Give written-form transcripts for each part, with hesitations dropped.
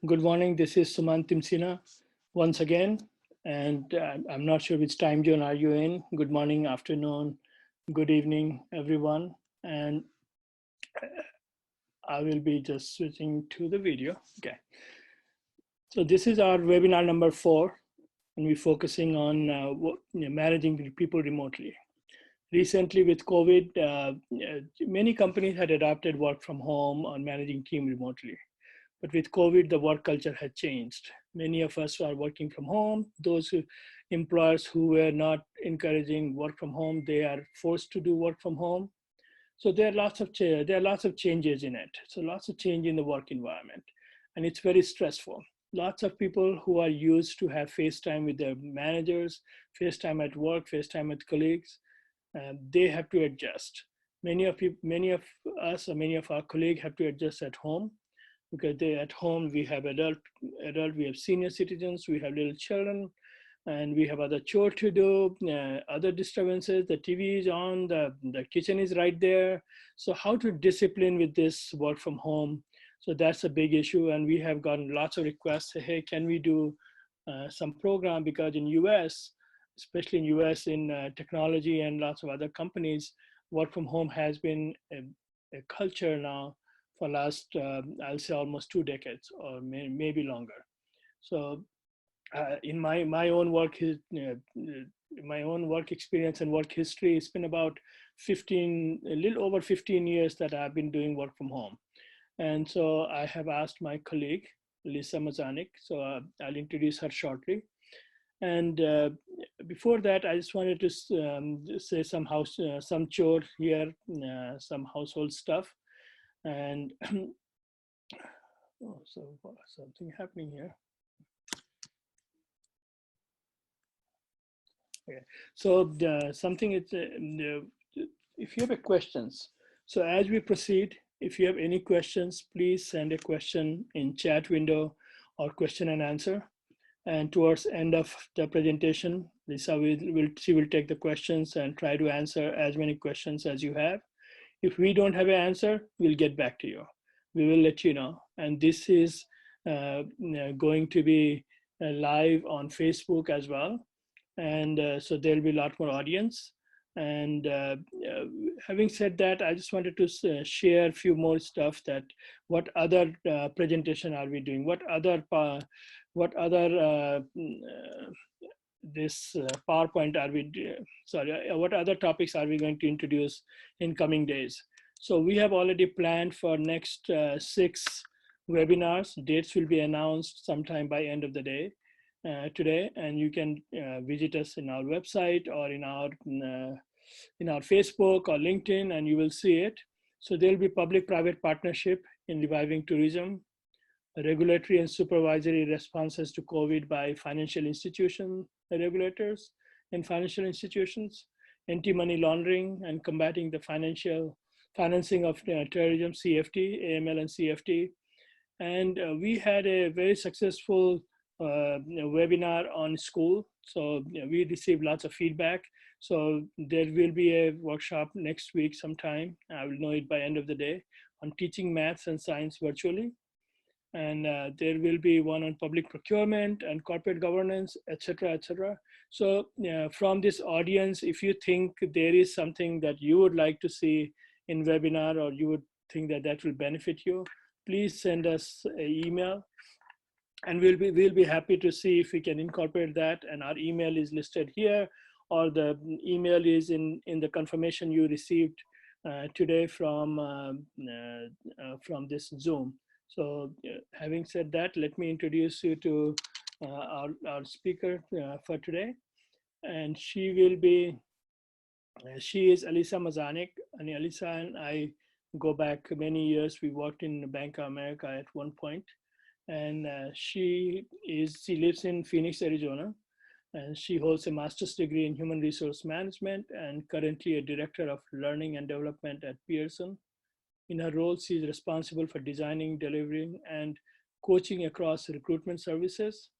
Good morning. This is Sumant Timsina once again, and I'm not sure which time zone are you in. Good morning, afternoon, good evening, everyone. And I will be just switching to the video. Okay. So this is our webinar number 4, and we're focusing on managing people remotely. Recently, with COVID, many companies had adopted work from home or managing team remotely. But with COVID, the work culture had changed. Many of us are working from home. Employers who were not encouraging work from home, they are forced to do work from home. So there are lots of changes in it. So lots of change in the work environment, and it's very stressful. Lots of people who are used to have FaceTime with their managers, FaceTime at work, FaceTime with colleagues, they have to adjust. Many of us, or many of our colleagues have to adjust at home, because at home we have we have senior citizens, we have little children, and we have other chore to do, other disturbances. The TV is on, the kitchen is right there. So how to discipline with this work from home? So that's a big issue, and we have gotten lots of requests. Say, hey, can we do some program? Because in US, especially in US, in technology and lots of other companies, work from home has been a culture now for last, I'll say almost 2 decades or maybe longer. So in my own work, my own work experience and work history, it's been about a little over 15 years that I've been doing work from home. And so I have asked my colleague, Alissa Mazanek, so I'll introduce her shortly. And before that, I just wanted to say some chore here, some household stuff. And oh, so something happening here. Okay. So something is, if you have questions, so as we proceed, if you have any questions, please send a question in chat window or question and answer. And towards end of the presentation, Lisa will take the questions and try to answer as many questions as you have. If we don't have an answer, we'll get back to you. We will let you know. And this is going to be live on Facebook as well. And so there'll be a lot more audience. And having said that, I just wanted to share a few more stuff, that what other presentation are we doing? What other this PowerPoint are we, what other topics are we going to introduce in coming days? So we have already planned for next 6 webinars. Dates will be announced sometime by end of the day today, and you can visit us in our website or in our Facebook or LinkedIn, and you will see it. So there'll be public-private partnership in reviving tourism, regulatory and supervisory responses to COVID by financial institution regulators and financial institutions, anti-money laundering and combating the financing of terrorism, CFT, AML and CFT. And we had a very successful webinar on school. So we received lots of feedback. So there will be a workshop next week sometime. I will know it by end of the day, on teaching maths and science virtually. And there will be one on public procurement and corporate governance, et cetera, et cetera. So from this audience, if you think there is something that you would like to see in webinar, or you would think that that will benefit you, please send us an email, and we'll be happy to see if we can incorporate that. And our email is listed here, or the email is in the confirmation you received today from this Zoom. So having said that, let me introduce you to our speaker for today. And she is Alissa Mazanek. And Alissa and I go back many years. We worked in Bank of America at one point. And she lives in Phoenix, Arizona. And she holds a master's degree in human resource management, and currently a director of learning and development at Pearson. In her role, she is responsible for designing, delivering, and coaching across recruitment services.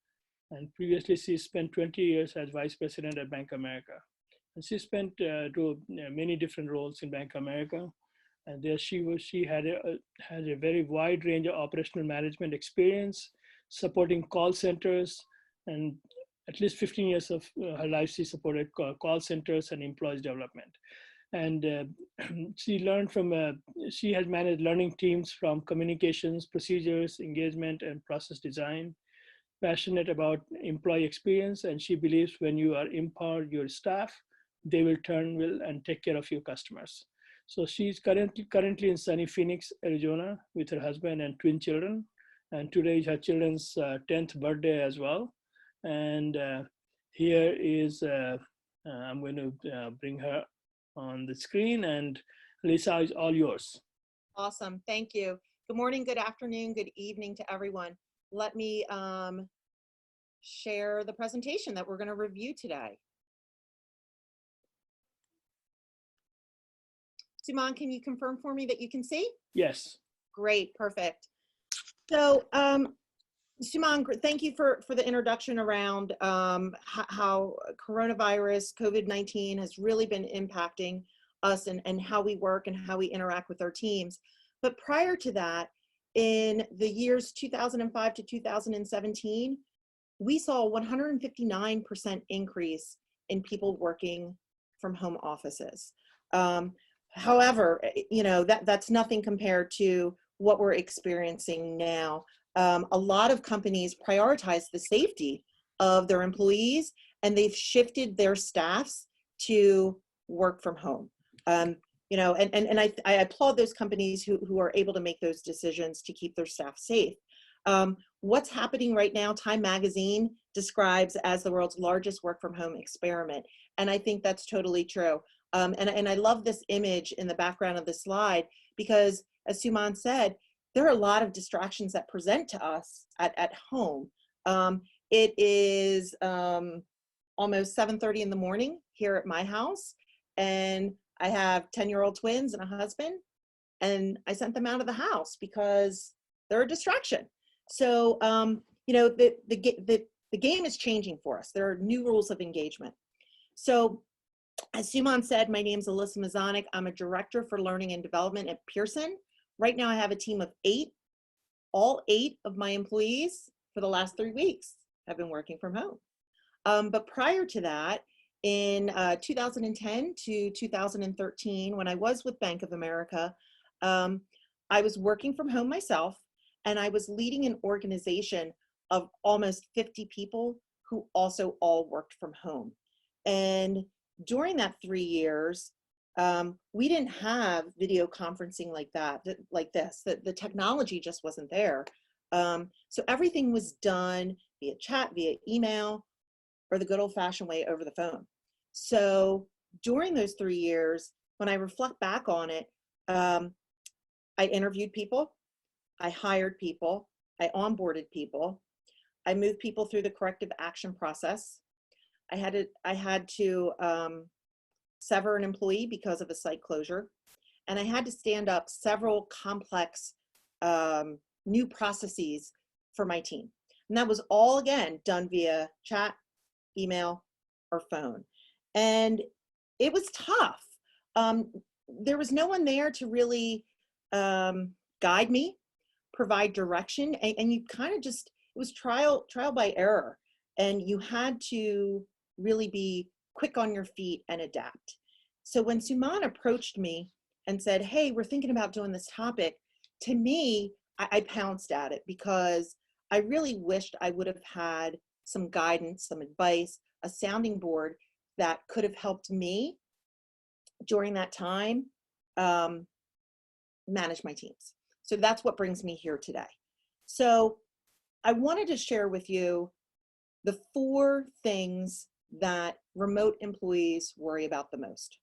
And previously, she spent 20 years as vice president at Bank of America. And she spent many different roles in Bank of America. And there she has a very wide range of operational management experience, supporting call centers, and at least 15 years of her life, she supported call centers and employees development. And she learned from, she has managed learning teams from communications, procedures, engagement, and process design. Passionate about employee experience, and she believes when you are empowered your staff, they will turn well and take care of your customers. So she's currently in sunny Phoenix, Arizona, with her husband and twin children. And today is her children's 10th birthday as well. And here is, I'm going to bring her on the screen, and Alissa is all yours. Awesome, thank you. Good morning, good afternoon, good evening to everyone. Let me share the presentation that we're going to review today. Suman, can you confirm for me that you can see? Yes. Great, perfect. So Suman, thank you for the introduction around how coronavirus, COVID-19 has really been impacting us and how we work and how we interact with our teams. But prior to that, in the years 2005 to 2017, we saw a 159% increase in people working from home offices. However, you know, that's nothing compared to what we're experiencing now. A lot of companies prioritize the safety of their employees, and they've shifted their staffs to work from home. You know, and I applaud those companies who are able to make those decisions to keep their staff safe. What's happening right now, Time Magazine describes as the world's largest work from home experiment. And I think that's totally true. And I love this image in the background of the slide, because as Suman said, there are a lot of distractions that present to us at home. It is almost 7:30 in the morning here at my house, and I have 10-year-old twins and a husband, and I sent them out of the house because they're a distraction. So, you know, the game is changing for us. There are new rules of engagement. So, as Suman said, my name is Alissa Mazanek. I'm a director for learning and development at Pearson. Right now I have a team of 8. All 8 of my employees for the last 3 weeks have been working from home. But prior to that, in 2010 to 2013, when I was with Bank of America, I was working from home myself, and I was leading an organization of almost 50 people who also all worked from home. And during that 3 years, we didn't have video conferencing like this. The technology just wasn't there. So everything was done via chat, via email, or the good old-fashioned way over the phone. So during those 3 years, when I reflect back on it, I interviewed people, I hired people, I onboarded people, I moved people through the corrective action process. I had to sever an employee because of a site closure, and I had to stand up several complex new processes for my team. And that was all, again, done via chat, email, or phone. And it was tough. There was no one there to really guide me, provide direction, and you kind of just, it was trial by error. And you had to really be quick on your feet and adapt. So when Suman approached me and said, hey, we're thinking about doing this topic, to me, I pounced at it, because I really wished I would have had some guidance, some advice, a sounding board that could have helped me during that time manage my teams. So that's what brings me here today. So I wanted to share with you the 4 things that remote employees worry about the most.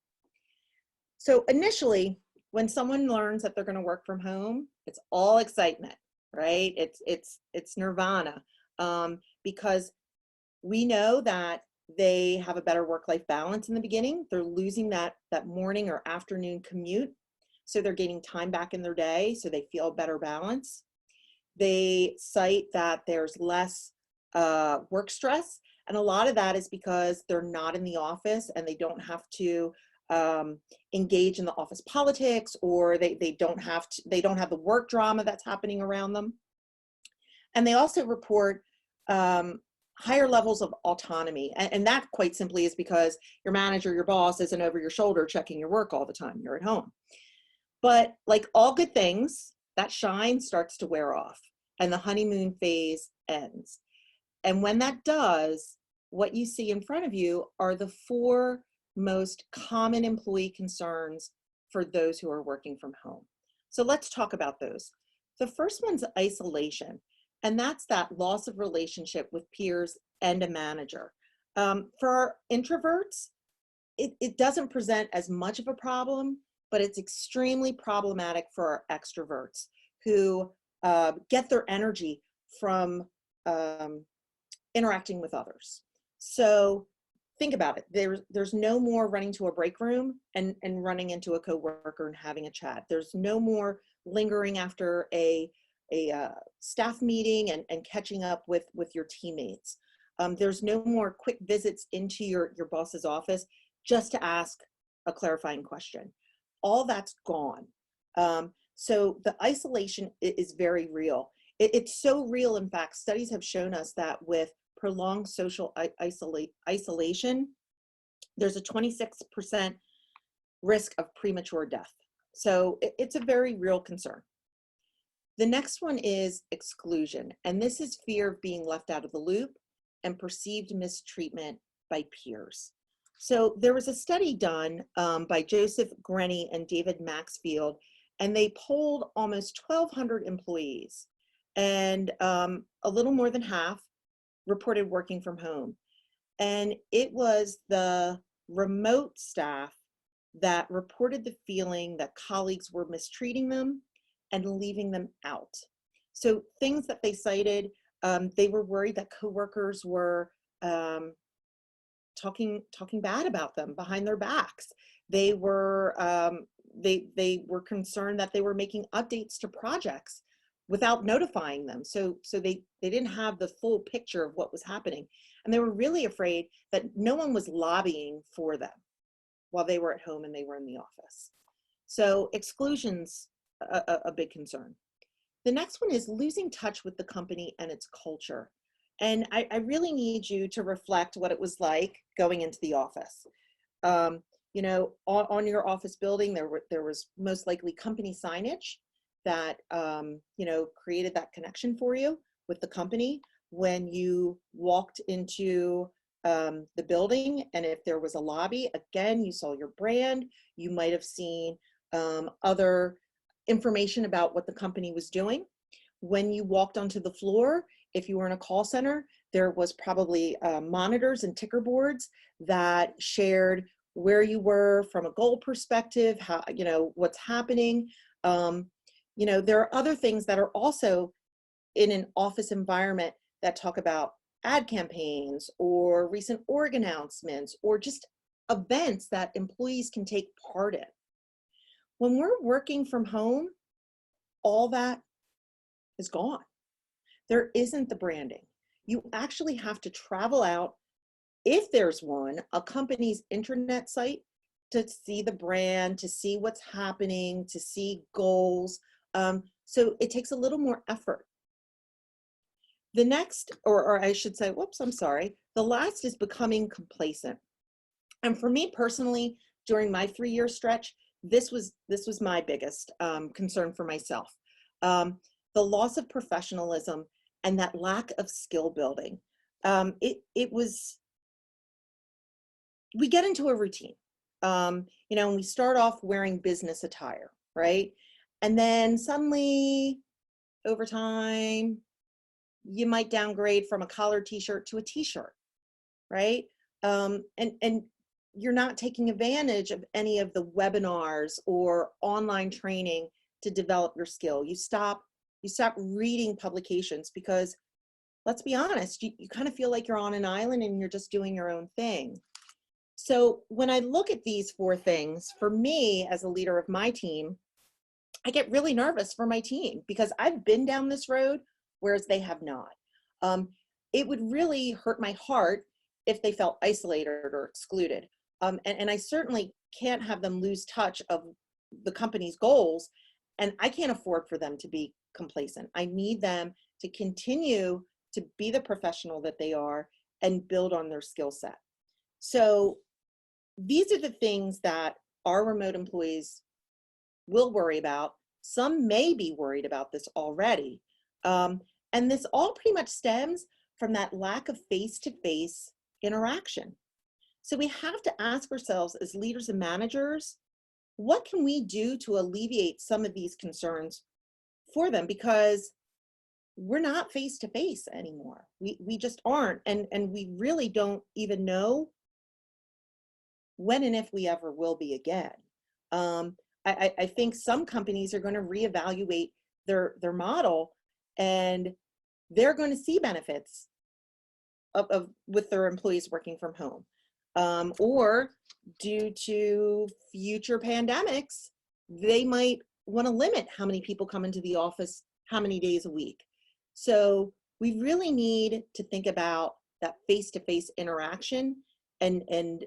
So initially, when someone learns that they're going to work from home, it's all excitement, right? It's nirvana, because we know that they have a better work-life balance in the beginning. They're losing that morning or afternoon commute, so they're gaining time back in their day, so they feel better balance. They cite that there's less work stress, and a lot of that is because they're not in the office and they don't have to engage in the office politics, or they don't have the work drama that's happening around them. And they also report higher levels of autonomy. And that quite simply is because your manager, your boss isn't over your shoulder checking your work all the time. You're at home. But like all good things, that shine starts to wear off and the honeymoon phase ends. And when that does, what you see in front of you are the 4 most common employee concerns for those who are working from home. So let's talk about those. The first one's isolation, and that's that loss of relationship with peers and a manager. For our introverts, it doesn't present as much of a problem, but it's extremely problematic for our extroverts who get their energy from interacting with others. So think about it. There's no more running to a break room and running into a coworker and having a chat. There's no more lingering after a staff meeting and catching up with your teammates. There's no more quick visits into your boss's office just to ask a clarifying question. All that's gone. So the isolation is very real. It's so real, in fact, studies have shown us that with prolonged social isolation, there's a 26% risk of premature death. So it's a very real concern. The next one is exclusion, and this is fear of being left out of the loop and perceived mistreatment by peers. So there was a study done by Joseph Grenny and David Maxfield, and they polled almost 1,200 employees, and a little more than half reported working from home. And it was the remote staff that reported the feeling that colleagues were mistreating them and leaving them out. So things that they cited, they were worried that coworkers were talking bad about them behind their backs. They were concerned that they were making updates to projects without notifying them. So they didn't have the full picture of what was happening. And they were really afraid that no one was lobbying for them while they were at home and they were in the office. So exclusion's a big concern. The next one is losing touch with the company and its culture. And I really need you to reflect what it was like going into the office. You know, on your office building, there was most likely company signage that, you know, created that connection for you with the company. When you walked into the building, and if there was a lobby, again, you saw your brand. You might have seen other information about what the company was doing. When you walked onto the floor, if you were in a call center, there was probably monitors and ticker boards that shared where you were from a goal perspective, how, you know, what's happening. You know, there are other things that are also in an office environment that talk about ad campaigns or recent org announcements or just events that employees can take part in. When we're working from home, all that is gone. There isn't the branding. You actually have to travel out, if there's one, a company's internet site to see the brand, to see what's happening, to see goals. So it takes a little more effort. The next, or I should say, whoops, I'm sorry. The last is becoming complacent. And for me personally, during my 3-year stretch, this was my biggest concern for myself. The loss of professionalism and that lack of skill building. We get into a routine, you know, and we start off wearing business attire, right? And then suddenly, over time, you might downgrade from a collared t-shirt to a t-shirt, right? And you're not taking advantage of any of the webinars or online training to develop your skill. You stop reading publications because, let's be honest, you kind of feel like you're on an island and you're just doing your own thing. So when I look at these 4 things, for me as a leader of my team, I get really nervous for my team because I've been down this road, whereas they have not. It would really hurt my heart if they felt isolated or excluded. And I certainly can't have them lose touch of the company's goals, and I can't afford for them to be complacent. I need them to continue to be the professional that they are and build on their skill set. So these are the things that our remote employees will worry about. Some may be worried about this already. And this all pretty much stems from that lack of face-to-face interaction. So we have to ask ourselves as leaders and managers, what can we do to alleviate some of these concerns for them? Because we're not face-to-face anymore. We just aren't. And we really don't even know when and if we ever will be again. I think some companies are going to reevaluate their model, and they're going to see benefits with their employees working from home. Or due to future pandemics, they might want to limit how many people come into the office, how many days a week. So we really need to think about that face-to-face interaction and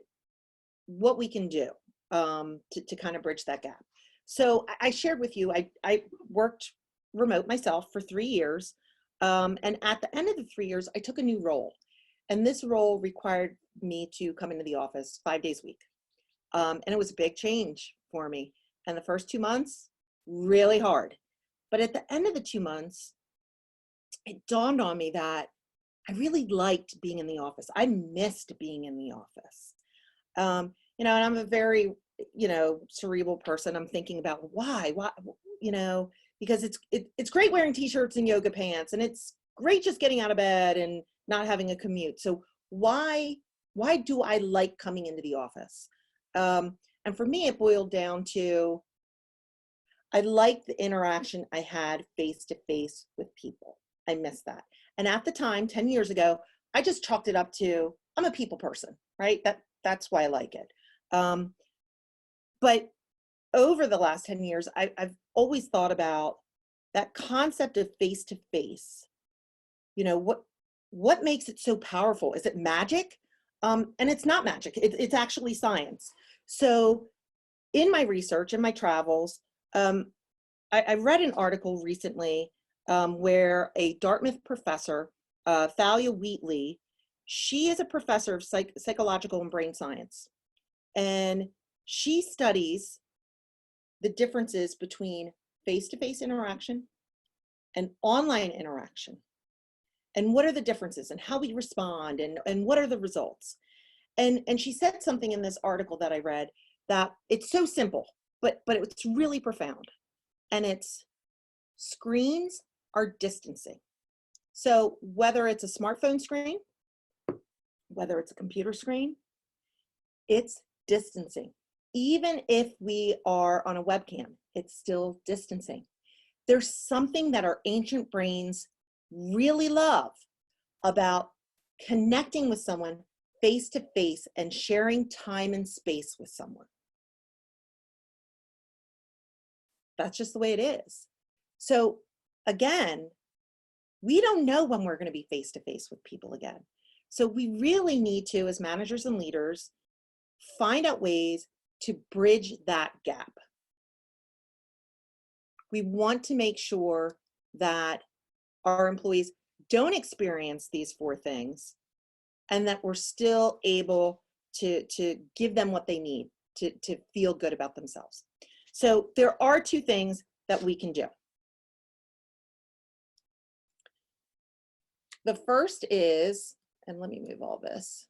what we can do to kind of bridge that gap. So I shared with you, I worked remote myself for 3 years. And at the end of the 3 years, I took a new role. And this role required me to come into the office 5 days a week. And it was a big change for me. And the first 2 months, really hard. But at the end of the 2 months, it dawned on me that I really liked being in the office. I missed being in the office. You know, and I'm a very, you know, cerebral person. I'm thinking about why, you know, because it's great wearing t-shirts and yoga pants, and it's great just getting out of bed and not having a commute. So why do I like coming into the office? And for me, it boiled down to, I liked the interaction I had face-to-face with people. I miss that. And at the time, 10 years ago, I just chalked it up to, I'm a people person, right? That's why I like it. But over the last 10 years, I've always thought about that concept of face-to-face. You know, what makes it so powerful? Is it magic? And it's not magic. It's actually science. So in my research, in my travels, I read an article recently where a Dartmouth professor, Thalia Wheatley, she is a professor of psychological and brain science. And she studies the differences between face-to-face interaction and online interaction. And what are the differences and how we respond and what are the results? And she said something in this article that I read that it's so simple, but it's really profound. And it's screens are distancing. So whether it's a smartphone screen, whether it's a computer screen, it's distancing. Even if we are on a webcam, it's still distancing. There's something that our ancient brains really love about connecting with someone face to face and sharing time and space with someone. That's just the way it is. So again, we don't know when we're going to be face to face with people again. So we really need to, as managers and leaders, find out ways to bridge that gap. We want to make sure that our employees don't experience these 4 things and that we're still able to give them what they need to feel good about themselves. So there are 2 things that we can do. The first is, and let me move all this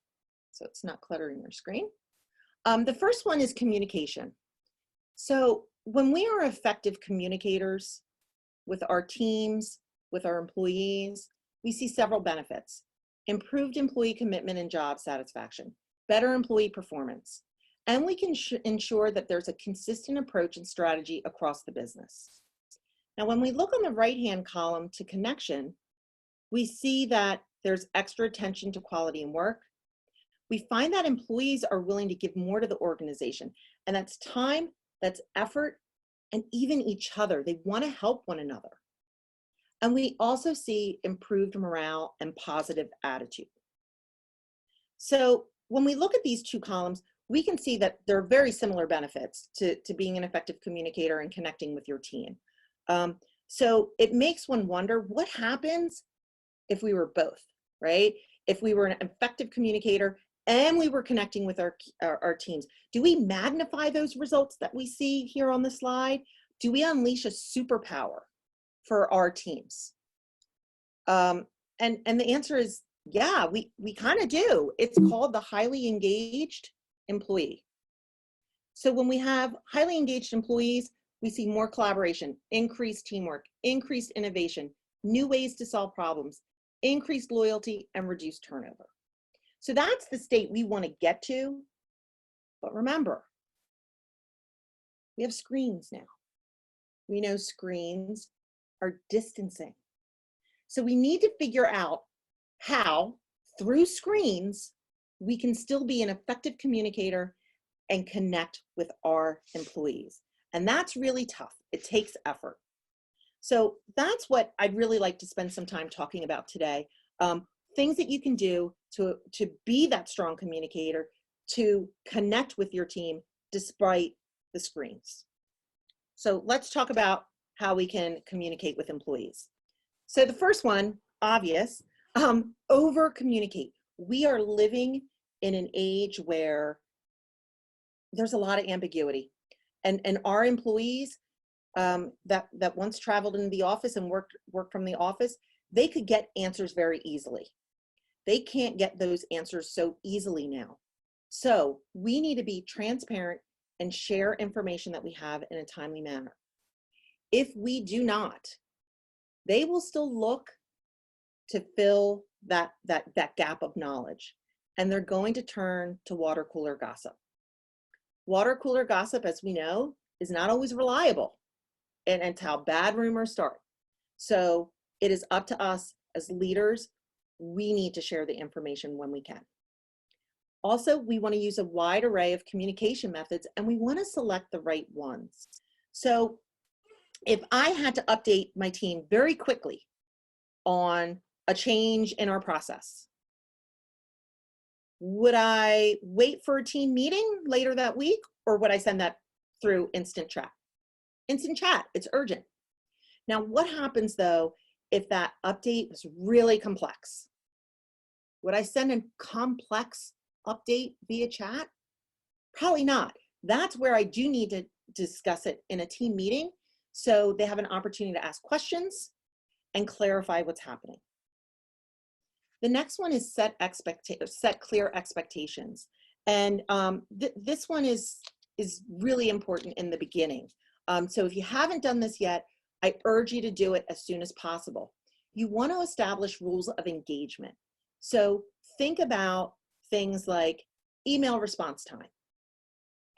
so it's not cluttering your screen. The first one is communication. So when we are effective communicators with our teams, with our employees, we see several benefits: improved employee commitment and job satisfaction, better employee performance, and we can ensure that there's a consistent approach and strategy across the business. Now, when we look on the right-hand column to connection, we see that there's extra attention to quality in work. We find that employees are willing to give more to the organization, and that's time, that's effort, and even each other. They want to help one another. And we also see improved morale and positive attitude. So when we look at these 2 columns, we can see that there are very similar benefits to being an effective communicator and connecting with your team. So it makes one wonder what happens if we were both, right? If we were an effective communicator and we were connecting with our teams. Do we magnify those results that we see here on the slide? Do we unleash a superpower for our teams? And the answer is, yeah, we kind of do. It's called the highly engaged employee. So when we have highly engaged employees, we see more collaboration, increased teamwork, increased innovation, new ways to solve problems, increased loyalty, and reduced turnover. So that's the state we want to get to. But remember, we have screens now. We know screens are distancing. So we need to figure out how, through screens, we can still be an effective communicator and connect with our employees. And that's really tough. It takes effort. So that's what I'd really like to spend some time talking about today. Things that you can do to be that strong communicator, to connect with your team despite the screens. So let's talk about how we can communicate with employees. So the first one, obvious, over communicate. We are living in an age where there's a lot of ambiguity, and our employees that once traveled into the office and worked from the office, they could get answers very easily. They can't get those answers so easily now. So we need to be transparent and share information that we have in a timely manner. If we do not, they will still look to fill that gap of knowledge, and they're going to turn to water cooler gossip. Water cooler gossip, as we know, is not always reliable, and it's how bad rumors start. So it is up to us as leaders. We need to share the information when we can. Also, we want to use a wide array of communication methods, and we want to select the right ones. So if I had to update my team very quickly on a change in our process, would I wait for a team meeting later that week, or would I send that through instant chat? Instant chat, it's urgent. Now, what happens though if that update was really complex? Would I send a complex update via chat? Probably not. That's where I do need to discuss it in a team meeting so they have an opportunity to ask questions and clarify what's happening. The next one is set clear expectations. And this one is really important in the beginning. So if you haven't done this yet, I urge you to do it as soon as possible. You want to establish rules of engagement. So think about things like email response time.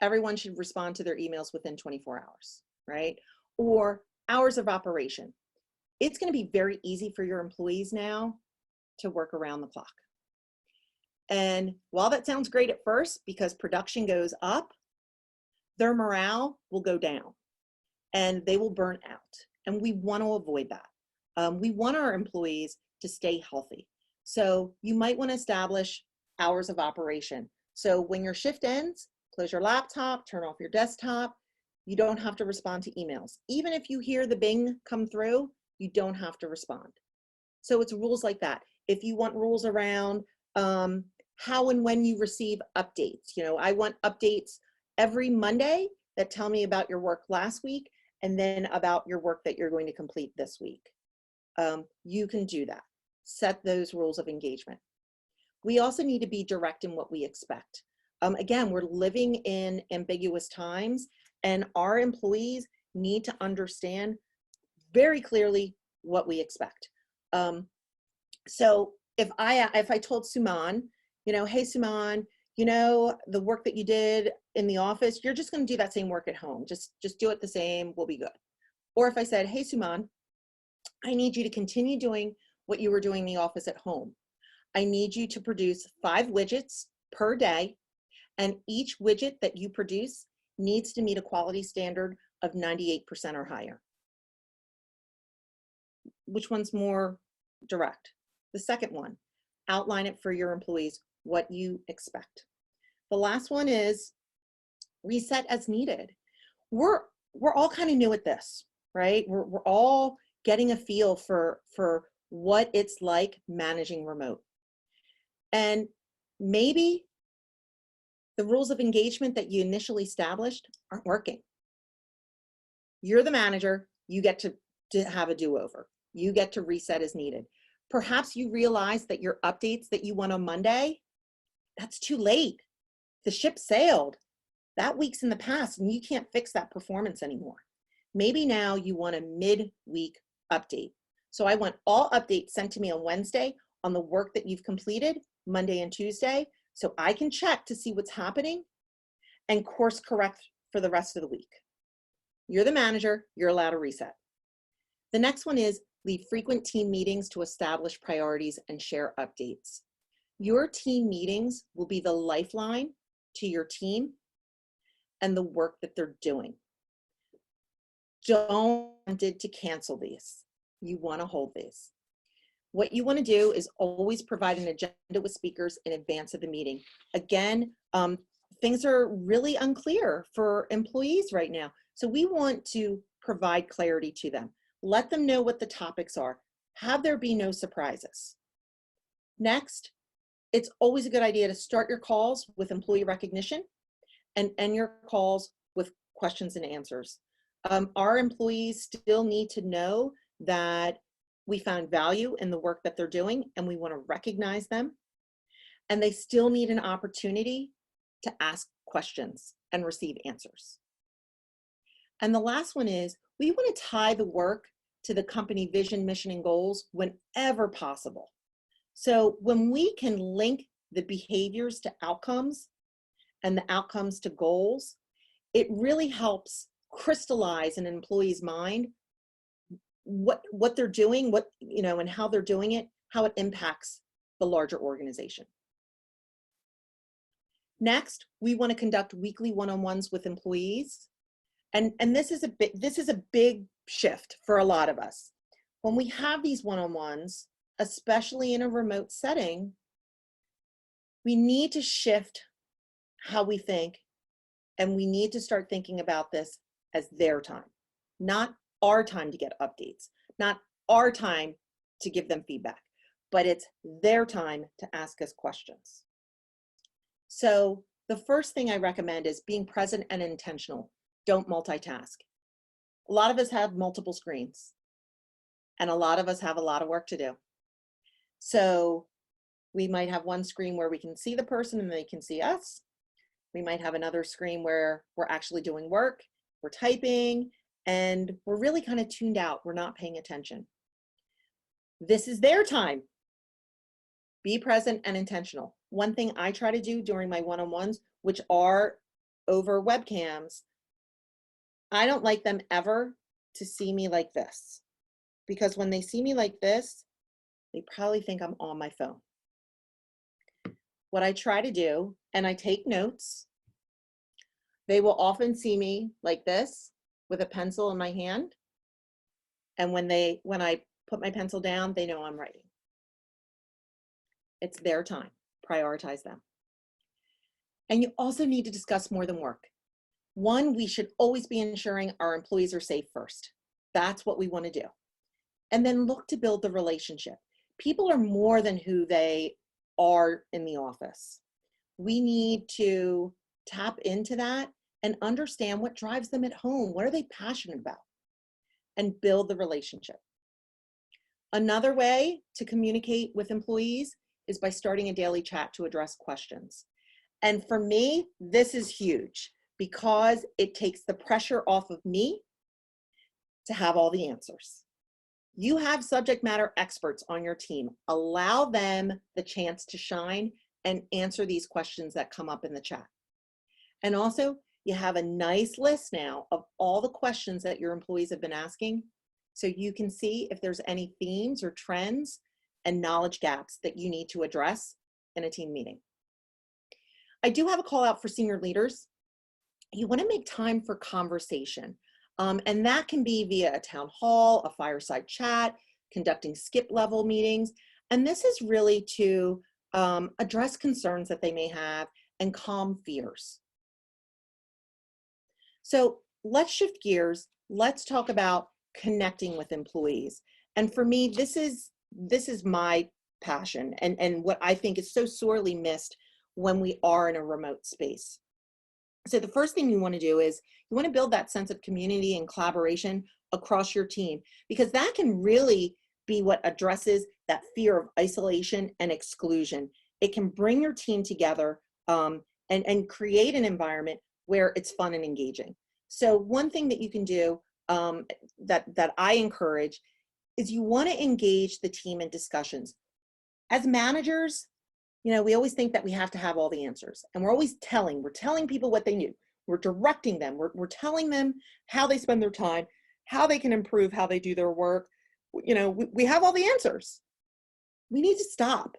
Everyone should respond to their emails within 24 hours, right? Or hours of operation. It's going to be very easy for your employees now to work around the clock. And while that sounds great at first, because production goes up, their morale will go down and they will burn out. And we want to avoid that. We want our employees to stay healthy. So you might want to establish hours of operation. So when your shift ends, close your laptop, turn off your desktop. You don't have to respond to emails. Even if you hear the bing come through, you don't have to respond. So it's rules like that. If you want rules around how and when you receive updates, I want updates every Monday that tell me about your work last week and then about your work that you're going to complete this week. You can do that. Set those rules of engagement. We also need to be direct in what we expect. Again, we're living in ambiguous times, and our employees need to understand very clearly what we expect. So if I told Suman, hey Suman, the work that you did in the office, you're just going to do that same work at home. Just do it the same, we'll be good. Or if I said, hey Suman, I need you to continue doing what you were doing in the office at home. I need you to produce 5 widgets per day, and each widget that you produce needs to meet a quality standard of 98% or higher. Which one's more direct? The second one, outline it for your employees, what you expect. The last one is reset as needed. We're all kind of new at this, right? We're all getting a feel for what it's like managing remote. And maybe the rules of engagement that you initially established aren't working. You're the manager, you get to have a do-over. You get to reset as needed. Perhaps you realize that your updates that you want on Monday, that's too late. The ship sailed. That week's in the past and you can't fix that performance anymore. Maybe now you want a mid-week update. So I want all updates sent to me on Wednesday on the work that you've completed, Monday and Tuesday, so I can check to see what's happening and course correct for the rest of the week. You're the manager, you're allowed to reset. The next one is leave frequent team meetings to establish priorities and share updates. Your team meetings will be the lifeline to your team and the work that they're doing. Don't want to cancel these. You want to hold these. What you want to do is always provide an agenda with speakers in advance of the meeting. Again, things are really unclear for employees right now. So we want to provide clarity to them. Let them know what the topics are. Have there be no surprises. Next, it's always a good idea to start your calls with employee recognition and end your calls with questions and answers. Our employees still need to know that we found value in the work that they're doing and we want to recognize them. And they still need an opportunity to ask questions and receive answers. And the last one is we want to tie the work to the company vision, mission, and goals whenever possible. So when we can link the behaviors to outcomes and the outcomes to goals, it really helps crystallize in an employee's mind what they're doing, and how they're doing it, how it impacts the larger organization. Next, we want to conduct weekly one-on-ones with employees. And this is a big shift for a lot of us. When we have these one-on-ones, especially in a remote setting, we need to shift how we think, and we need to start thinking about this as their time, not our time to get updates, not our time to give them feedback, but it's their time to ask us questions. So the first thing I recommend is being present and intentional. Don't multitask. A lot of us have multiple screens, and a lot of us have a lot of work to do. So we might have one screen where we can see the person and they can see us. We might have another screen where we're actually doing work, we're typing, and we're really kind of tuned out. We're not paying attention. This is their time. Be present and intentional. One thing I try to do during my one-on-ones, which are over webcams, I don't like them ever to see me like this, because when they see me like this, they probably think I'm on my phone. What I try to do, and I take notes, they will often see me like this with a pencil in my hand. And when I put my pencil down, they know I'm writing. It's their time. Prioritize them. And you also need to discuss more than work. One, we should always be ensuring our employees are safe first. That's what we want to do. And then look to build the relationship. People are more than who they are in the office. We need to tap into that and understand what drives them at home. What are they passionate about? And build the relationship. Another way to communicate with employees is by starting a daily chat to address questions. And for me, this is huge because it takes the pressure off of me to have all the answers. You have subject matter experts on your team. Allow them the chance to shine and answer these questions that come up in the chat. And also, you have a nice list now of all the questions that your employees have been asking, so you can see if there's any themes or trends and knowledge gaps that you need to address in a team meeting. I do have a call out for senior leaders. You want to make time for conversation. And that can be via a town hall, a fireside chat, conducting skip level meetings. And this is really to address concerns that they may have and calm fears. So let's shift gears. Let's talk about connecting with employees. And for me, this is my passion and what I think is so sorely missed when we are in a remote space. So the first thing you want to do is you want to build that sense of community and collaboration across your team, because that can really be what addresses that fear of isolation and exclusion. It can bring your team together and create an environment where it's fun and engaging. So one thing that you can do that I encourage is you want to engage the team in discussions. As managers, you know, we always think that we have to have all the answers, and we're telling people what they knew. We're directing them. We're telling them how they spend their time, how they can improve, how they do their work. You know, we have all the answers. We need to stop.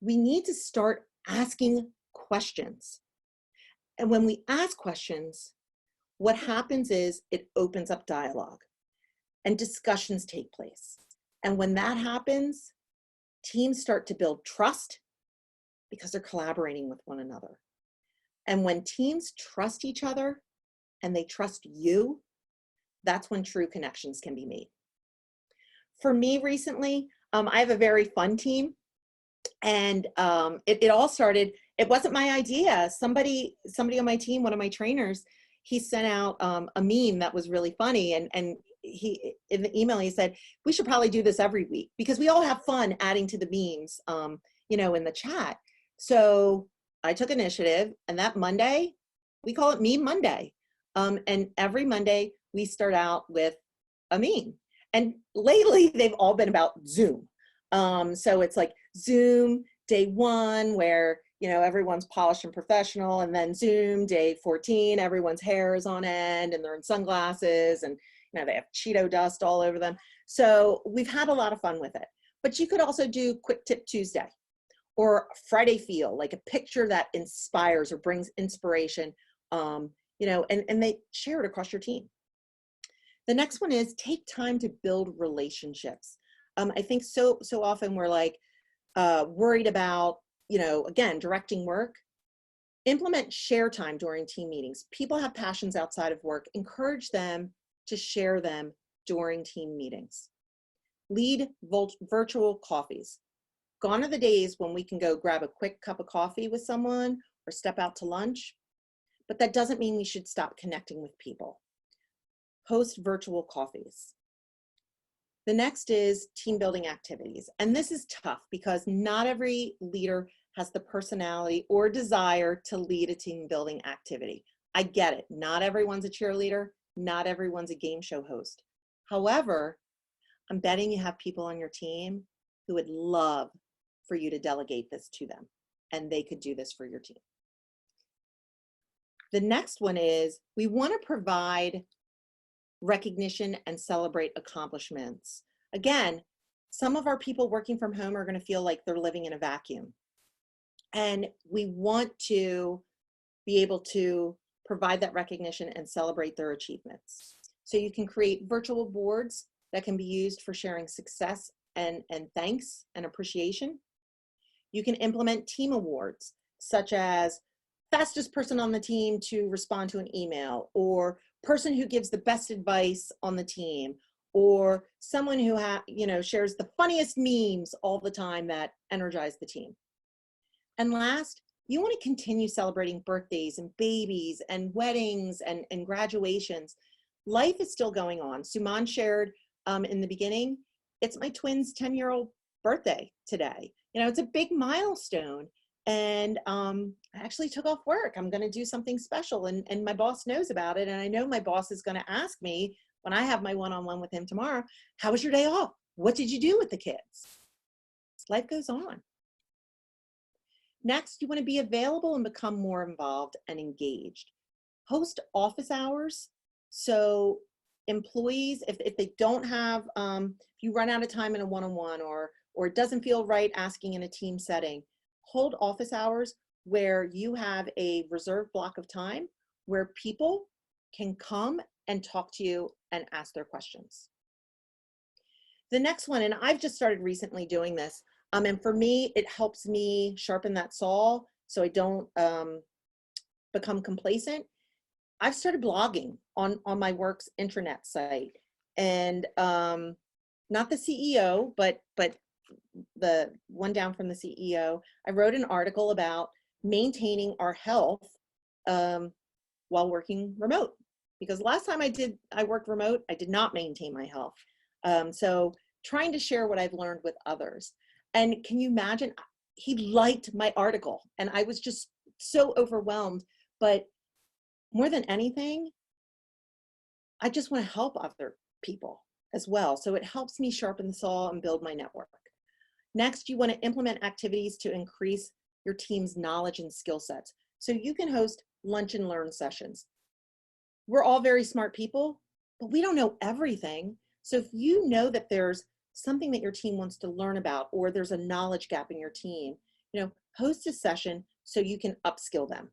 We need to start asking questions. And when we ask questions, what happens is it opens up dialogue and discussions take place. And when that happens, teams start to build trust because they're collaborating with one another. And when teams trust each other and they trust you, that's when true connections can be made. For me recently, I have a very fun team, and it all started, it wasn't my idea. Somebody on my team, one of my trainers, he sent out a meme that was really funny, and he, in the email, he said, we should probably do this every week because we all have fun adding to the memes, you know, in the chat. So I took initiative, and that Monday, we call it Meme Monday. And every Monday we start out with a meme. And lately they've all been about Zoom. So it's like Zoom day 1, where, you know, everyone's polished and professional, and then Zoom day 14, everyone's hair is on end and they're in sunglasses, and, you know, they have Cheeto dust all over them. So we've had a lot of fun with it. But you could also do Quick Tip Tuesday or Friday Feel, like a picture that inspires or brings inspiration, you know, and they share it across your team. The next one is take time to build relationships. I think so often we're like worried about, you know, again, directing work. Implement share time during team meetings. People have passions outside of work. Encourage them to share them during team meetings. Lead virtual coffees. Gone are the days when we can go grab a quick cup of coffee with someone or step out to lunch, but that doesn't mean we should stop connecting with people. Host virtual coffees. The next is team building activities. And this is tough because not every leader has the personality or desire to lead a team building activity. I get it. Not everyone's a cheerleader. Not everyone's a game show host. However, I'm betting you have people on your team who would love for you to delegate this to them, and they could do this for your team. The next one is we want to provide recognition and celebrate accomplishments. Again, some of our people working from home are going to feel like they're living in a vacuum. And we want to be able to provide that recognition and celebrate their achievements. So you can create virtual boards that can be used for sharing success and thanks and appreciation. You can implement team awards, such as fastest person on the team to respond to an email, or person who gives the best advice on the team, or someone who shares the funniest memes all the time that energize the team. And last, you want to continue celebrating birthdays and babies and weddings and graduations. Life is still going on. Suman shared in the beginning, it's my twin's 10-year-old birthday today. You know, it's a big milestone. And I actually took off work. I'm going to do something special, and my boss knows about it. And I know my boss is going to ask me when I have my one-on-one with him tomorrow, how was your day off? What did you do with the kids? Life goes on. Next, you want to be available and become more involved and engaged. Host office hours. So employees, if they don't have, if you run out of time in a one-on-one, or it doesn't feel right asking in a team setting, hold office hours where you have a reserved block of time where people can come and talk to you and ask their questions. The next one, and I've just started recently doing this, and for me, it helps me sharpen that saw so I don't become complacent. I've started blogging on my work's intranet site. and not the CEO, but the one down from the CEO, I wrote an article about maintaining our health while working remote. Because last time I worked remote, I did not maintain my health. So trying to share what I've learned with others. And can you imagine, he liked my article and I was just so overwhelmed. But more than anything, I just want to help other people as well. So it helps me sharpen the saw and build my network. Next, you want to implement activities to increase your team's knowledge and skill sets. So you can host lunch and learn sessions. We're all very smart people, but we don't know everything. So if you know that there's something that your team wants to learn about, or there's a knowledge gap in your team, host a session so you can upskill them.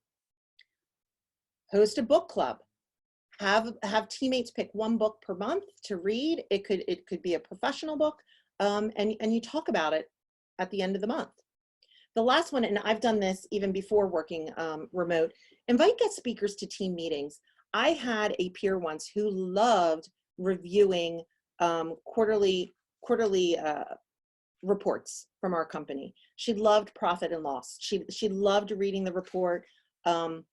Host a book club. Have teammates pick one book per month to read. It could be a professional book, and you talk about it at the end of the month. The last one, and I've done this even before working remote, invite guest speakers to team meetings. I had a peer once who loved reviewing quarterly reports from our company. She loved profit and loss. She loved reading the report, and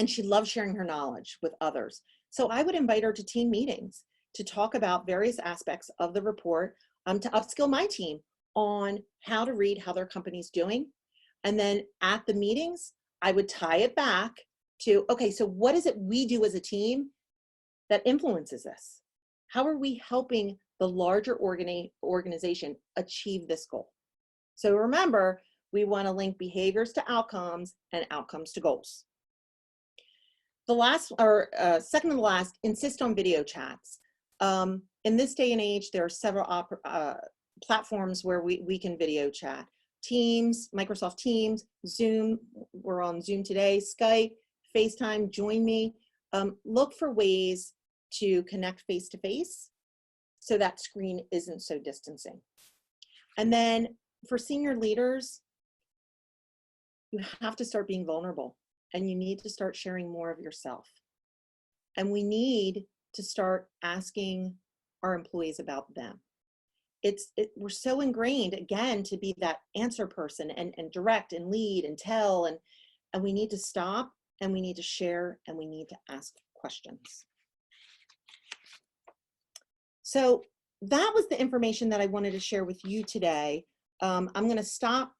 she loved sharing her knowledge with others. So I would invite her to team meetings to talk about various aspects of the report, to upskill my team on how to read how their company's doing. And then at the meetings, I would tie it back to, okay, so what is it we do as a team that influences this? How are we helping the larger organization achieve this goal? So remember, we want to link behaviors to outcomes and outcomes to goals. The last, or second to the last, insist on video chats. In this day and age, there are several platforms where we can video chat. Teams, Microsoft Teams, Zoom, we're on Zoom today, Skype, FaceTime, Join Me. Look for ways to connect face-to-face so that screen isn't so distancing. And then for senior leaders, you have to start being vulnerable and you need to start sharing more of yourself. And we need to start asking our employees about them. We're so ingrained, again, to be that answer person and direct and lead and tell, and we need to stop and we need to share and we need to ask questions. So that was the information that I wanted to share with you today. I'm going to stop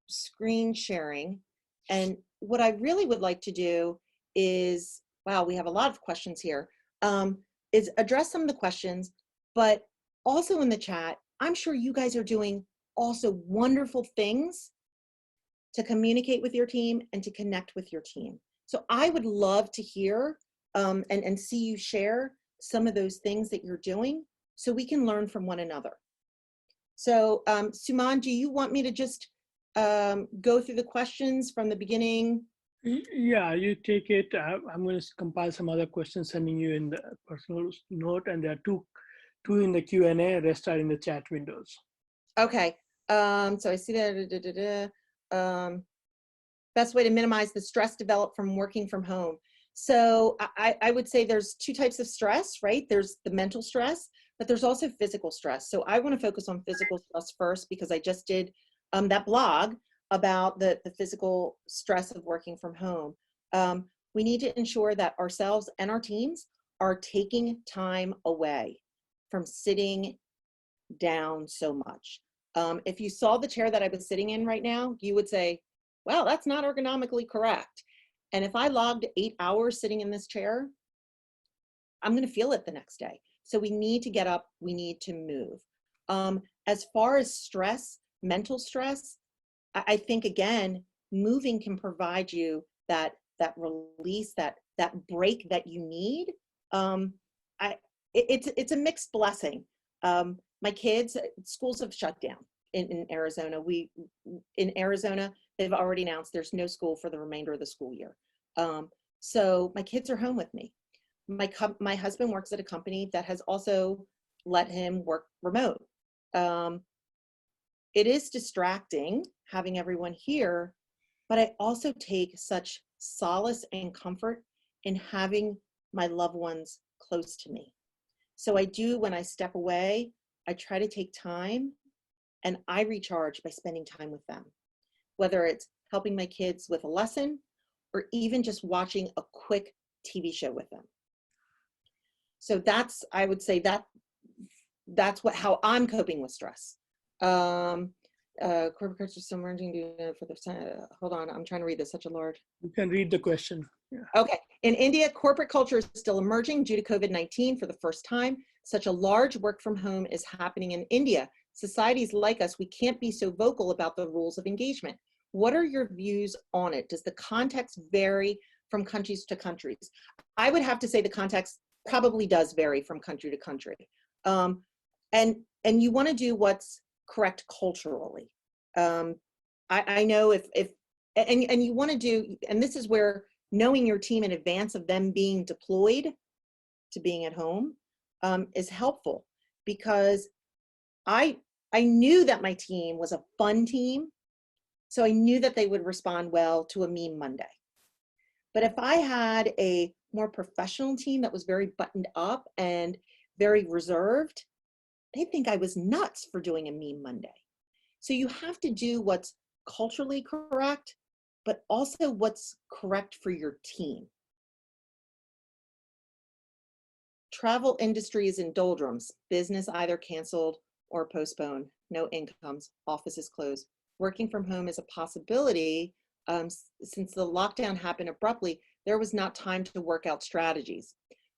screen sharing, and what I really would like to do is, wow, we have a lot of questions here, is address some of the questions, but also in the chat, I'm sure you guys are doing also wonderful things to communicate with your team and to connect with your team. So I would love to hear and see you share some of those things that you're doing so we can learn from one another. So Suman, do you want me to just go through the questions from the beginning? Yeah, you take it. I'm going to compile some other questions, sending you in the personal note, and there are two in the Q&A, rest are in the chat windows. Okay, so I see that. Best way to minimize the stress developed from working from home. So I would say there's two types of stress, right? There's the mental stress, but there's also physical stress. So I want to focus on physical stress first because I just did that blog about the physical stress of working from home. We need to ensure that ourselves and our teams are taking time away from sitting down so much. If you saw the chair that I was sitting in right now, you would say, well, that's not ergonomically correct. And if I logged 8 hours sitting in this chair, I'm going to feel it the next day. So we need to get up, we need to move. As far as stress, mental stress, I think, again, moving can provide you that release, that break that you need. It's a mixed blessing. My kids, schools have shut down in Arizona. In Arizona, they've already announced there's no school for the remainder of the school year. So my kids are home with me. My husband works at a company that has also let him work remote. It is distracting having everyone here, but I also take such solace and comfort in having my loved ones close to me. So I do, when I step away, I try to take time and I recharge by spending time with them, whether it's helping my kids with a lesson or even just watching a quick TV show with them. So that's, I would say that's how I'm coping with stress. Corporate culture is still emerging for the hold on, I'm trying to read this, such a large. You can read the question. Yeah. Okay. In India, corporate culture is still emerging due to COVID-19 for the first time. Such a large work from home is happening in India. Societies like us, we can't be so vocal about the rules of engagement. What are your views on it? Does the context vary from countries to countries? I would have to say the context probably does vary from country to country. And you want to do what's correct culturally. I know and you want to do, and this is where knowing your team in advance of them being deployed to being at home is helpful, because I knew that my team was a fun team, so I knew that they would respond well to a meme Monday. But if I had a more professional team that was very buttoned up and very reserved, they think I was nuts for doing a meme Monday. So you have to do what's culturally correct, but also what's correct for your team. Travel industry is in doldrums. Business either canceled or postponed. No incomes. Offices closed. Working from home is a possibility. Since the lockdown happened abruptly, there was not time to work out strategies.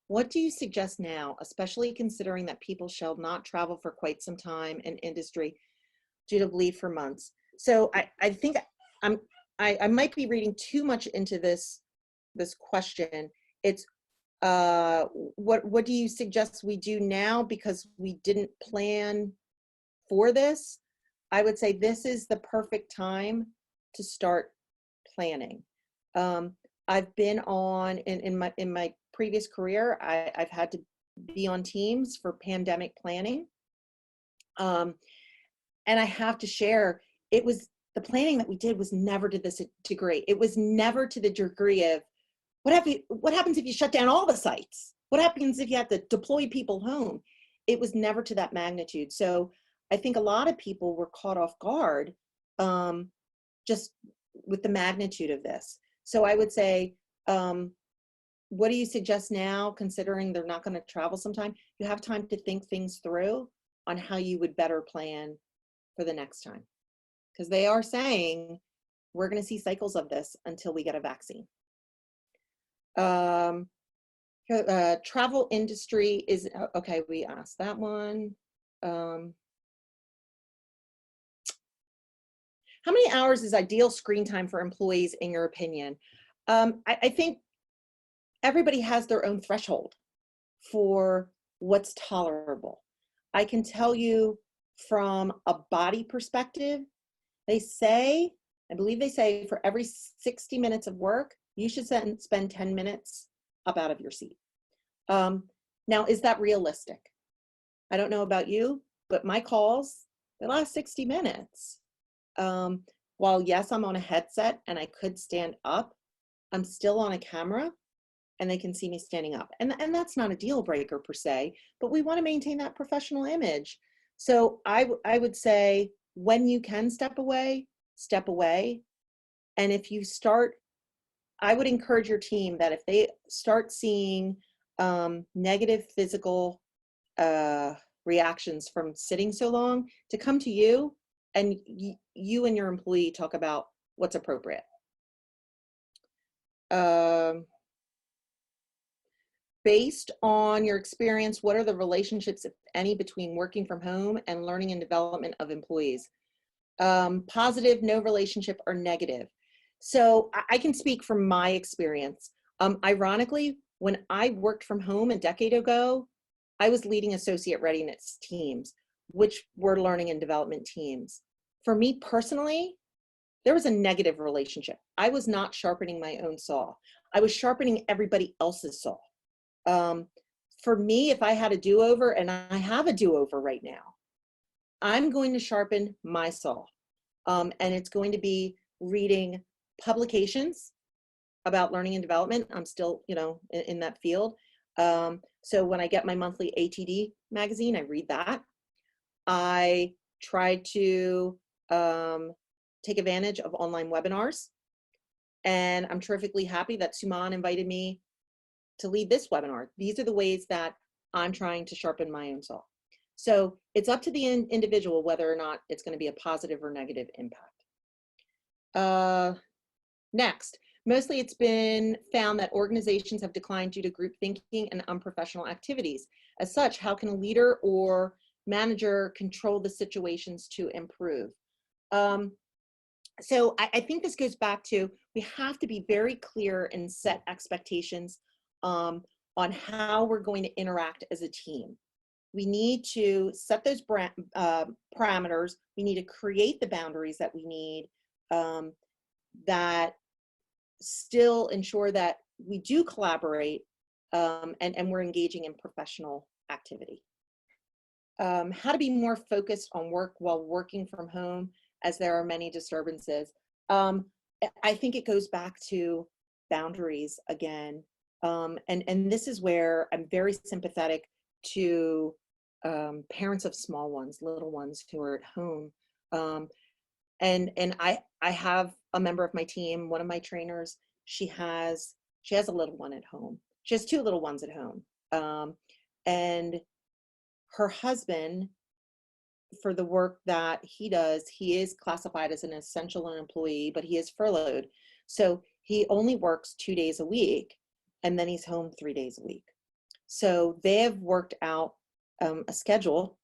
What do you suggest now, especially considering that people shall not travel for quite some time in industry due to leave for months? So I think I might be reading too much into this question. It's what do you suggest we do now because we didn't plan for this? I would say this is the perfect time to start planning. I've been on in my previous career, I've had to be on teams for pandemic planning. And I have to share, it was the planning that we did was never to this degree. It was never to the degree of what happens if you shut down all the sites? What happens if you have to deploy people home? It was never to that magnitude. So I think a lot of people were caught off guard just with the magnitude of this. So I would say, what do you suggest now, considering they're not going to travel sometime? You have time to think things through on how you would better plan for the next time. Because they are saying we're going to see cycles of this until we get a vaccine. Travel industry is, okay, we asked that one. How many hours is ideal screen time for employees in your opinion? I think everybody has their own threshold for what's tolerable. I can tell you from a body perspective, they say, I believe they say for every 60 minutes of work, you should spend 10 minutes up out of your seat. Now, is that realistic? I don't know about you, but my calls, they last 60 minutes. While yes, I'm on a headset and I could stand up, I'm still on a camera and they can see me standing up. And that's not a deal breaker per se, but we want to maintain that professional image. So I would say when you can step away, step away. And if you start, I would encourage your team that if they start seeing negative physical reactions from sitting so long, to come to you and you and your employee talk about what's appropriate. Based on your experience, what are the relationships, if any, between working from home and learning and development of employees? Positive, no relationship, or negative? So I can speak from my experience. Ironically, when I worked from home a decade ago, I was leading associate readiness teams, which were learning and development teams. For me personally, there was a negative relationship. I was not sharpening my own saw. I was sharpening everybody else's saw. For me, if I had a do-over, and I have a do-over right now, I'm going to sharpen my saw. And it's going to be reading publications about learning and development. I'm still, in that field. So when I get my monthly ATD magazine, I read that. I try to take advantage of online webinars. And I'm terrifically happy that Suman invited me to lead this webinar. These are the ways that I'm trying to sharpen my own saw. So it's up to the individual whether or not it's going to be a positive or negative impact. Next, mostly it's been found that organizations have declined due to group thinking and unprofessional activities. As such, how can a leader or manager control the situations to improve? So I think this goes back to, we have to be very clear and set expectations on how we're going to interact as a team. We need to set those parameters. We need to create the boundaries that we need that still ensure that we do collaborate and we're engaging in professional activity. How to be more focused on work while working from home, as there are many disturbances. I think it goes back to boundaries again. And this is where I'm very sympathetic to parents of small ones, little ones who are at home. And I have a member of my team, one of my trainers, she has a little one at home. She has two little ones at home. And her husband, for the work that he does, he is classified as an essential employee, but he is furloughed. So he only works 2 days a week, and then he's home 3 days a week. So they have worked out a schedule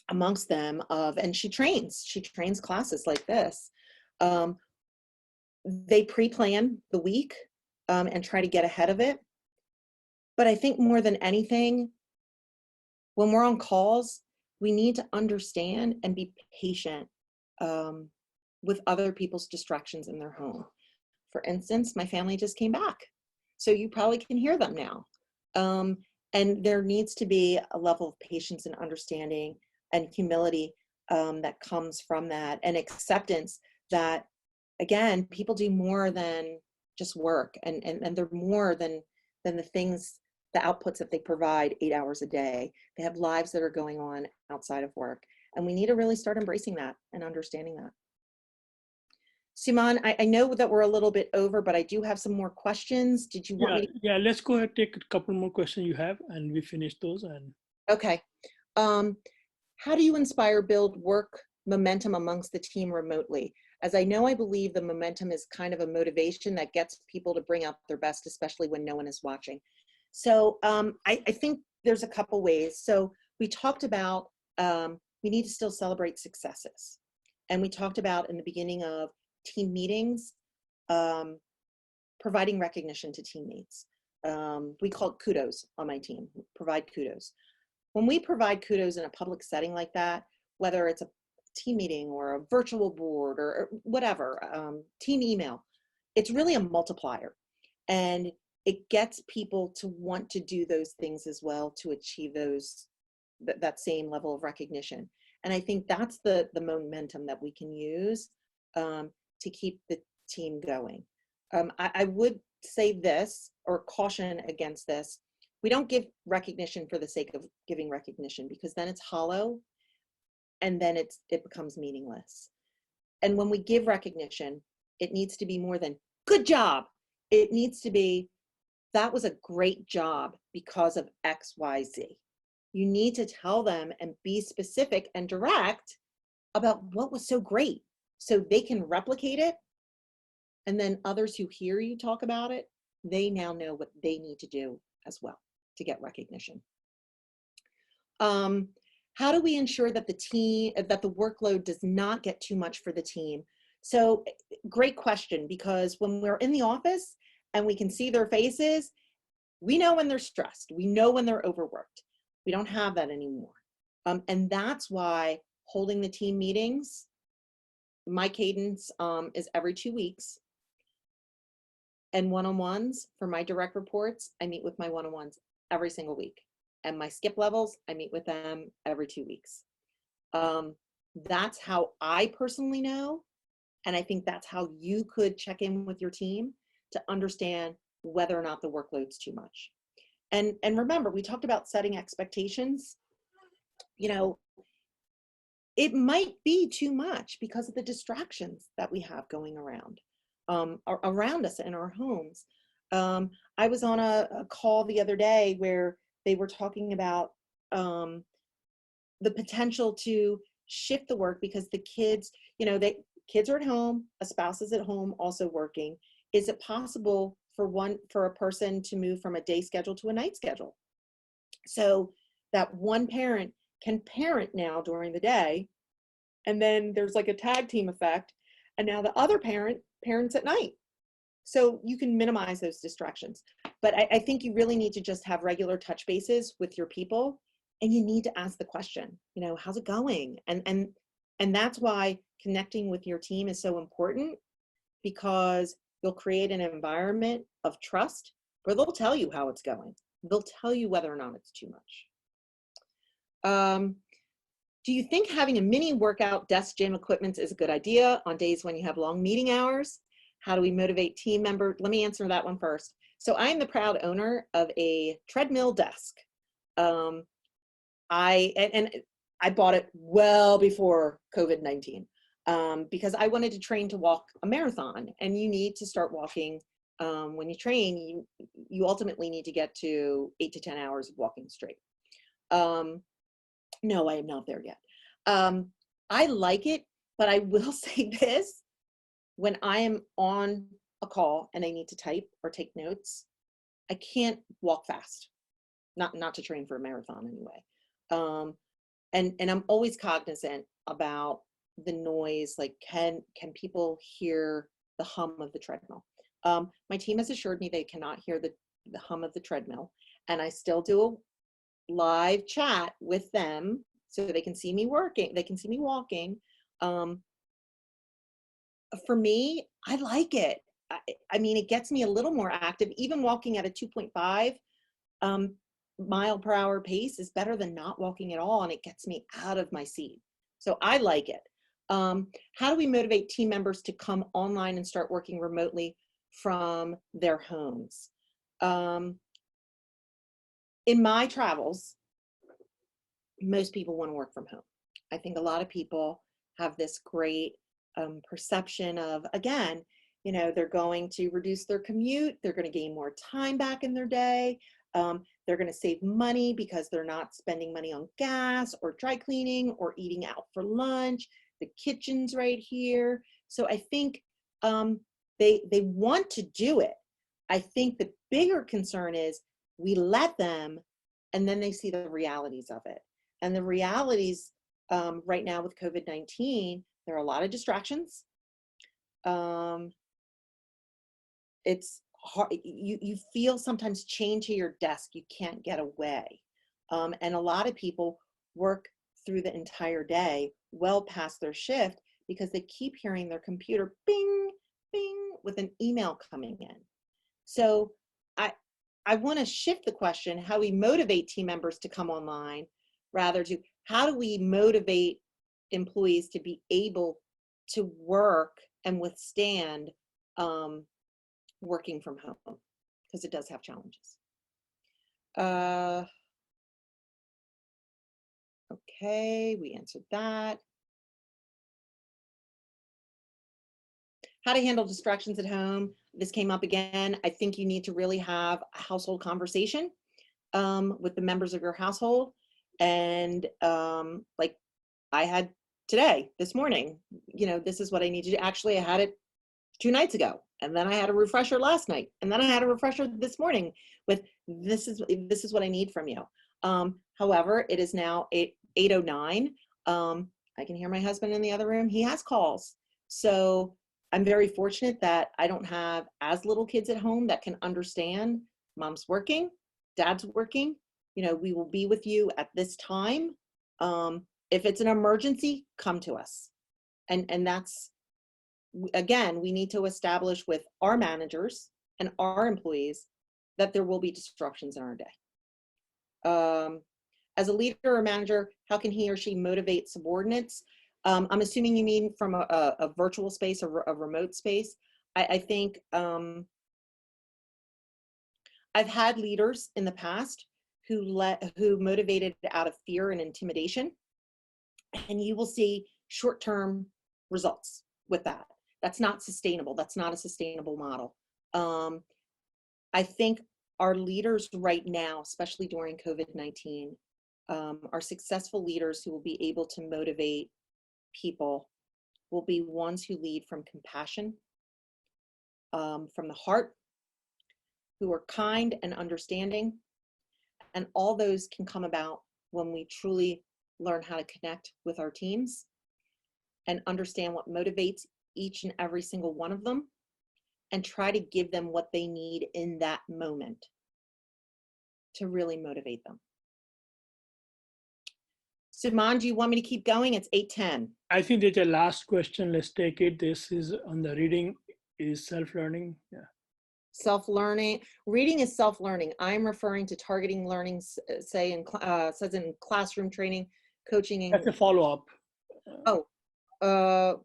amongst them of, and she trains classes like this. They pre-plan the week and try to get ahead of it. But I think more than anything, when we're on calls, we need to understand and be patient with other people's distractions in their home. For instance, my family just came back, so you probably can hear them now. And there needs to be a level of patience and understanding and humility that comes from that, and acceptance that, again, people do more than just work, and they're more than the things, the outputs that they provide 8 hours a day. They have lives that are going on outside of work. And we need to really start embracing that and understanding that. Suman, I know that we're a little bit over, but I do have some more questions. Did you want me to? Yeah, let's go ahead, take a couple more questions you have, and we finish those. And Okay. How do you inspire, build work momentum amongst the team remotely? As I know, I believe the momentum is kind of a motivation that gets people to bring out their best, especially when no one is watching. So I think there's a couple ways. So we talked about we need to still celebrate successes. And we talked about in the beginning of team meetings, providing recognition to teammates. We call it kudos on my team, provide kudos. When we provide kudos in a public setting like that, whether it's a team meeting or a virtual board or whatever, team email, it's really a multiplier. And it gets people to want to do those things as well to achieve that same level of recognition. And I think that's the momentum that we can use to keep the team going. I would say this, or caution against this: we don't give recognition for the sake of giving recognition, because then it's hollow and then it becomes meaningless. And when we give recognition, it needs to be more than good job. It needs to be, that was a great job because of X, Y, Z. You need to tell them and be specific and direct about what was so great, so they can replicate it. And then others who hear you talk about it, they now know what they need to do as well to get recognition. How do we ensure that the workload does not get too much for the team? So great question, because when we're in the office and we can see their faces, we know when they're stressed. We know when they're overworked. We don't have that anymore. And that's why holding the team meetings, my cadence is every 2 weeks. And one-on-ones for my direct reports, I meet with my one-on-ones every single week. And my skip levels, I meet with them every 2 weeks. That's how I personally know. And I think that's how you could check in with your team to understand whether or not the workload's too much. And remember, we talked about setting expectations. You know, it might be too much because of the distractions that we have going around us in our homes. I was on a call the other day where they were talking about the potential to shift the work because the kids, you know, kids are at home, a spouse is at home also working. Is it possible for a person to move from a day schedule to a night schedule? So that one parent can parent now during the day, and then there's like a tag team effect, and now the other parents at night. So you can minimize those distractions. But I think you really need to just have regular touch bases with your people, and you need to ask the question, you know, how's it going? And that's why connecting with your team is so important, because you'll create an environment of trust where they'll tell you how it's going. They'll tell you whether or not it's too much. Do you think having a mini workout desk gym equipment is a good idea on days when you have long meeting hours? How do we motivate team members? Let me answer that one first. So I am the proud owner of a treadmill desk. I bought it well before COVID-19 because I wanted to train to walk a marathon, and you need to start walking. When you train, you ultimately need to get to 8 to 10 hours of walking straight. No, I am not there yet. I like it, but I will say this: when I am on a call and I need to type or take notes, I can't walk fast, not to train for a marathon anyway. And I'm always cognizant about the noise. Like, can people hear the hum of the treadmill? My team has assured me they cannot hear the hum of the treadmill, and I still do a live chat with them so they can see me working, they can see me walking. For me, I like it. I mean, it gets me a little more active. Even walking at a 2.5 mile per hour pace is better than not walking at all, and it gets me out of my seat. So I like it. How do we motivate team members to come online and start working remotely from their homes? In my travels, most people want to work from home. I think a lot of people have this great perception of, again, you know, they're going to reduce their commute, they're going to gain more time back in their day, they're going to save money because they're not spending money on gas or dry cleaning or eating out for lunch. The kitchen's right here. So I think they want to do it. I think the bigger concern is we let them, and then they see the realities of it. And the realities right now with COVID-19, there are a lot of distractions. It's hard. You feel sometimes chained to your desk. You can't get away. And a lot of people work through the entire day, well past their shift, because they keep hearing their computer bing, bing, with an email coming in. So I want to shift the question, how we motivate team members to come online, rather to how do we motivate employees to be able to work and withstand working from home, because it does have challenges. Okay, we answered that. How to handle distractions at home. This came up again. I think you need to really have a household conversation with the members of your household. And like I had this morning, you know, this is what I need to do. Actually, I had it 2 nights ago, and then I had a refresher last night, and then I had a refresher this morning with this is what I need from you. However, it is now 8:09. I can hear my husband in the other room. He has calls. So I'm very fortunate that I don't have as little kids at home that can understand mom's working, dad's working. You know, we will be with you at this time. If it's an emergency, come to us. And that's, again, we need to establish with our managers and our employees that there will be disruptions in our day. As a leader or manager, how can he or she motivate subordinates? I'm assuming you mean from a virtual space or a remote space. I think I've had leaders in the past who motivated out of fear and intimidation, and you will see short-term results with that. That's not sustainable. That's not a sustainable model. I think our leaders right now, especially during COVID-19, are successful leaders who will be able to motivate people will be ones who lead from compassion, from the heart, who are kind and understanding. And all those can come about when we truly learn how to connect with our teams and understand what motivates each and every single one of them, and try to give them what they need in that moment to really motivate them. Suman, do you want me to keep going? It's 8:10. I think that's a last question. Let's take it. This is on the reading is self-learning. Yeah. Self-learning. Reading is self-learning. I'm referring to targeting learning, say says in classroom training, coaching. That's a follow-up.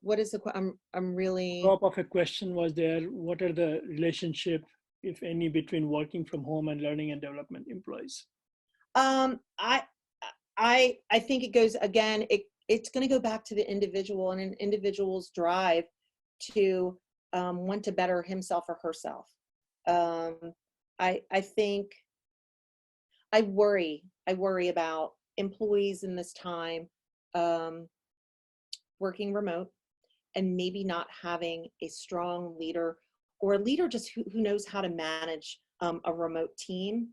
What is the, I'm really. Follow-up of a question was there. What are the relationship, if any, between working from home and learning and development employees? I think it goes, again, it's going to go back to the individual and an individual's drive to want to better himself or herself. I think I worry about employees in this time working remote and maybe not having a strong leader, or a leader just who knows how to manage a remote team,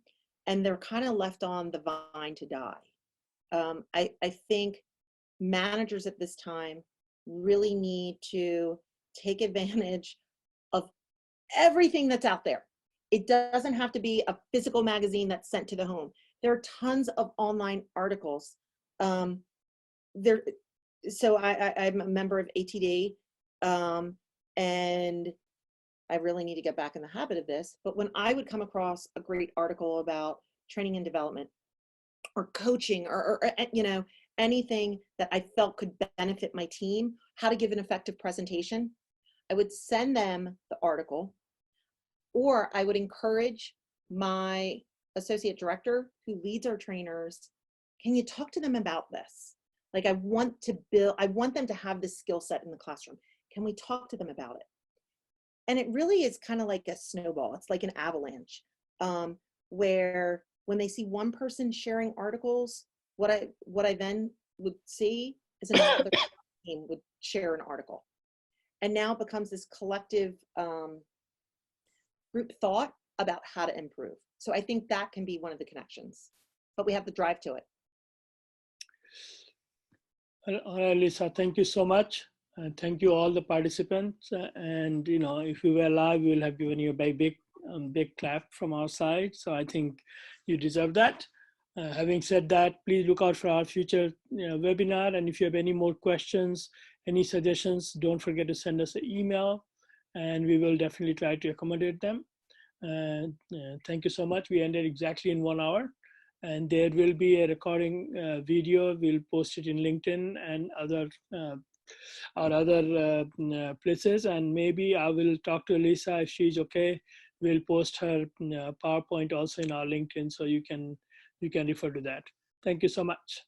and they're kind of left on the vine to die. I think managers at this time really need to take advantage of everything that's out there. It doesn't have to be a physical magazine that's sent to the home. There are tons of online articles. So I'm a member of ATD, and I really need to get back in the habit of this. But when I would come across a great article about training and development, or coaching, or you know, anything that I felt could benefit my team, how to give an effective presentation, I would send them the article, or I would encourage my associate director who leads our trainers, can you talk to them about this? Like, I want them to have this skill set in the classroom. Can we talk to them about it? And it really is kind of like a snowball. It's like an avalanche, where when they see one person sharing articles, what I then would see is another team would share an article. And now it becomes this collective group thought about how to improve. So I think that can be one of the connections, but we have to drive to it. All right, Lisa, thank you so much. And thank you all the participants. And you know, if you were live, we will have given you a big clap from our side. So I think you deserve that. Having said that, please look out for our future webinar. And if you have any more questions, any suggestions, don't forget to send us an email, and we will definitely try to accommodate them. Thank you so much. We ended exactly in 1 hour, and there will be a recording video. We'll post it in LinkedIn and other places, and maybe I will talk to Alissa if she's okay. We'll post her PowerPoint also in our LinkedIn, so you can refer to that. Thank you so much.